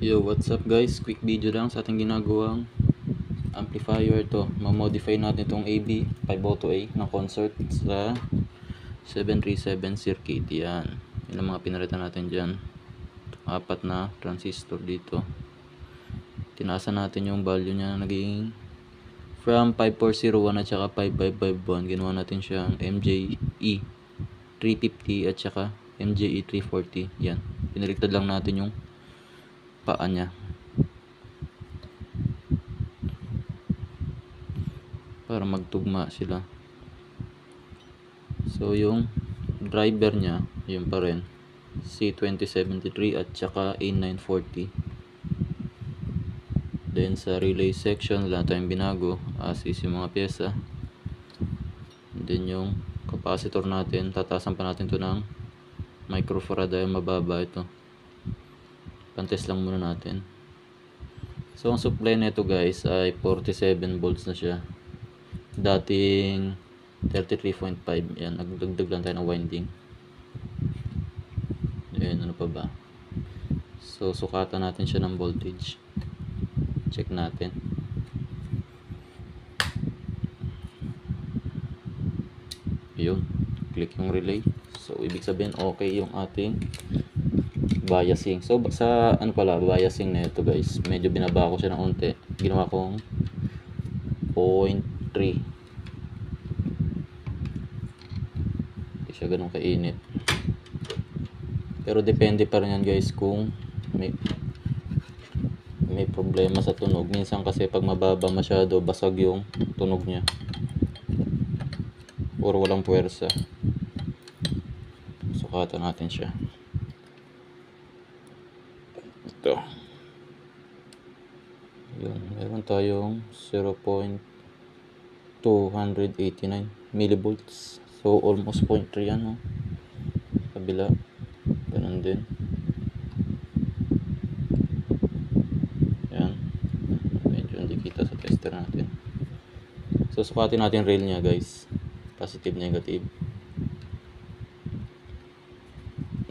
Yo, what's up guys? Quick video lang sa ating ginagawang amplifier to. Ma-modify natin itong AB502A ng concert sa 737 circuit. Yan. Yan ang mga pinalitan natin dyan. Apat na transistor dito. Tinaasan natin yung value niya, naging from 5401 at saka 5551. Ginawa natin siyang MJE 350 at saka MJE 340. Yan. Pinaliktad lang natin yung paa niya para magtugma sila. So yung driver niya yun pa rin, C2073 at saka A940. Then sa relay section wala tayong binago, as is yung mga pyesa. Then yung capacitor natin, tatasan pa natin to ng microfarad dahil mababa ito. Pantest lang muna natin. So ang supply nito guys ay 47 volts na siya. Dating 33.5. Yan, nagdagdag lang tayo ng winding. Ayan, ano pa ba? So sukatan natin siya ng voltage. Check natin. Yun, click yung relay. So ibig sabihin okay yung ating biasing. So sa ano pala biasing na ito guys, medyo binaba ko siya ng unti. Ginawa kong 0.3. Hindi siya ganun kainit, pero depende pa rin yan guys kung may problema sa tunog. Minsan kasi pag mababa masyado, basag yung tunog niya or walang puwersa. Sukatan natin siya. Ito. Yun, meron tayong 0.289 millivolts. So almost 0.3 yan, no? Kabila. Ganun din. Yan. Medyo hindi kita sa tester natin. So sukatin natin rail niya guys. Positive, negative.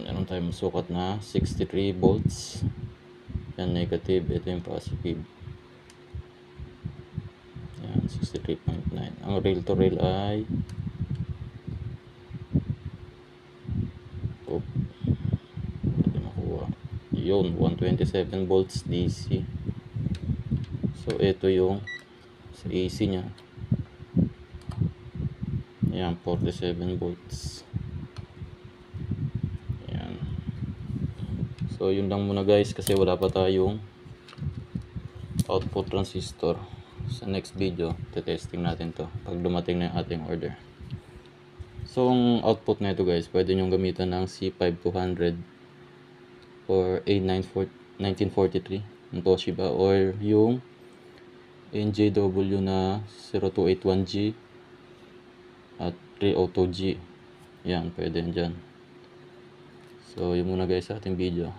Meron tayong sukat na 63 volts. Yan negative, ito yung positive. Yan 63.9. Ang rail to rail ay hindi makuha. Yun, 127 volts DC. So ito yung sa AC nya. Yan 47 volts. Yan. So yun lang muna guys, kasi wala pa tayong output transistor. Sa next video testing natin to pag dumating na yung ating order. So ang output na ito guys, pwede nyo gamitan ng C5200 or A1943 ng Toshiba, or yung NJW na 0281G at 302G. Yan, pwede yan dyan. So yun muna guys sa ating video.